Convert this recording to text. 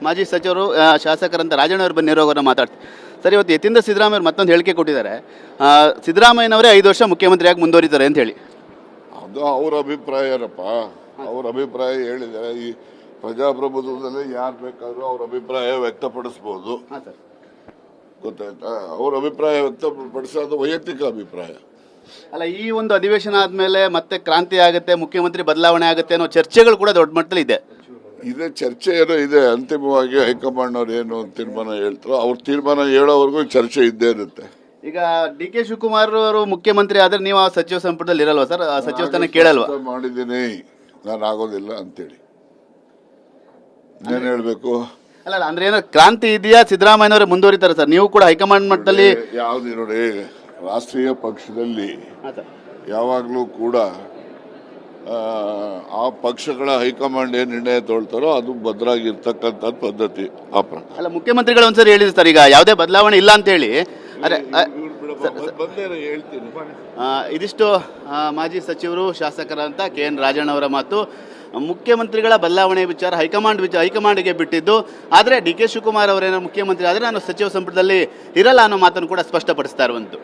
ಮಾಜಿ ಸಚಿವರು ಶಾಸಕರಂತ ರಾಜಣ್ಣವ್ರು ಬಂದಿರೋರನ್ನ ಮಾತಾಡ್ತೀವಿ ಸರ್. ಇವತ್ತು ಯತೀಂದ್ರ ಸಿದ್ದರಾಮಯ್ಯ ಅವರು ಮತ್ತೊಂದು ಹೇಳಿಕೆ ಕೊಟ್ಟಿದ್ದಾರೆ. ಸಿದ್ದರಾಮಯ್ಯನವರೇ 5 ವರ್ಷ ಮುಖ್ಯಮಂತ್ರಿಯಾಗಿ ಮುಂದುವರಿತಾರೆ ಅಂತ ಹೇಳಿ. ಅದು ಅವ್ರ ಅಭಿಪ್ರಾಯನಪ್ಪ. ಅವ್ರ ಅಭಿಪ್ರಾಯ ಹೇಳಿದ್ದಾರೆ. ಈ ಪ್ರಜಾಪ್ರಭುತ್ವದಲ್ಲಿ ಯಾರು ಬೇಕಾದ್ರೂ ಅವ್ರ ಅಭಿಪ್ರಾಯ ವ್ಯಕ್ತಪಡಿಸ್ಬೋದು. ಗೊತ್ತಾಯ್ತಾ? ಅವ್ರ ಅಭಿಪ್ರಾಯ ವ್ಯಕ್ತಪಡಿಸೋದು ವೈಯಕ್ತಿಕ ಅಭಿಪ್ರಾಯ ಅಲ್ಲ. ಈ ಒಂದು ಅಧಿವೇಶನ ಆದ್ಮೇಲೆ ಮತ್ತೆ ಕ್ರಾಂತಿ ಆಗುತ್ತೆ, ಮುಖ್ಯಮಂತ್ರಿ ಬದಲಾವಣೆ ಆಗುತ್ತೆ ಅನ್ನೋ ಚರ್ಚೆಗಳು ಕೂಡ ದೊಡ್ಡ ಮಟ್ಟದಲ್ಲಿ ಇದೆ. ಇದೇ ಚರ್ಚೆ ಏನೋ ಇದೆ. ಅಂತಿಮವಾಗಿ ಹೈಕಮಾಂಡ್ ಅವ್ರು ಏನು ತೀರ್ಮಾನ ಹೇಳ್ತಾರೋ ಅವ್ರ ತೀರ್ಮಾನ ಹೇಳೋವರೆಗೂ ಚರ್ಚೆ ಇದ್ದೇ ಇರುತ್ತೆ. ಈಗ ಡಿ ಕೆ ಶಿವಕುಮಾರ್ ಅವರು ಮುಖ್ಯಮಂತ್ರಿ ಆದ್ರೆ ನೀವು ಆ ಸಚಿವ ಸಂಪುಟದಲ್ಲಿ ಇರಲ್ವಾ ಸರ್? ಸಚಿವ ಸ್ಥಾನ ಕೇಳಲ್ವಾ? ಮಾಡಿದ್ದೀನಿ, ನಾನು ಆಗೋದಿಲ್ಲ ಅಂತೇಳಿ ಏನ್ ಹೇಳ್ಬೇಕು? ಅಲ್ಲ ಅಂದ್ರೆ ಏನೋ ಕ್ರಾಂತಿ ಇದೆಯಾ, ಸಿದ್ದರಾಮಯ್ಯನವರೇ ಮುಂದುವರಿತಾರೆ ಸರ್? ನೀವು ಕೂಡ ಹೈಕಮಾಂಡ್ ಮಟ್ಟದಲ್ಲಿ ಯಾವ್ದು ನೋಡಿ, ರಾಷ್ಟ್ರೀಯ ಪಕ್ಷದಲ್ಲಿ ಯಾವಾಗಲೂ ಕೂಡ ಆ ಪಕ್ಷಗಳ ಹೈಕಮಾಂಡ್ ಏನ್ ನಿರ್ಣಯ ತೊಳ್ತಾರೋ ಅದು ಭದ್ರಾಗಿರ್ತಕ್ಕಂಥ ಪದ್ಧತಿ. ಅಲ್ಲ, ಮುಖ್ಯಮಂತ್ರಿಗಳು ಒಂದ್ಸರಿ ಹೇಳಿದ್ರು ಸರ್, ಈಗ ಯಾವುದೇ ಬದಲಾವಣೆ ಇಲ್ಲ ಅಂತ ಹೇಳಿ. ಹೇಳ್ತೀನಿ. ಇದಿಷ್ಟು ಮಾಜಿ ಸಚಿವರು ಶಾಸಕರಂತ KN ರಾಜಣ್ಣವರ ಮಾತು. ಮುಖ್ಯಮಂತ್ರಿಗಳ ಬದಲಾವಣೆ ವಿಚಾರ ಹೈಕಮಾಂಡ್ಗೆ ಬಿಟ್ಟಿದ್ದು. ಆದರೆ ಡಿ ಕೆ ಶಿವಕುಮಾರ್ ಅವರೇನೋ ಮುಖ್ಯಮಂತ್ರಿ ಆದರೆ ನಾನು ಸಚಿವ ಸಂಪುಟದಲ್ಲಿ ಇರಲ್ಲ ಅನ್ನೋ ಮಾತನ್ನು ಕೂಡ ಸ್ಪಷ್ಟಪಡಿಸ್ತಾ ಇರುವಂತು.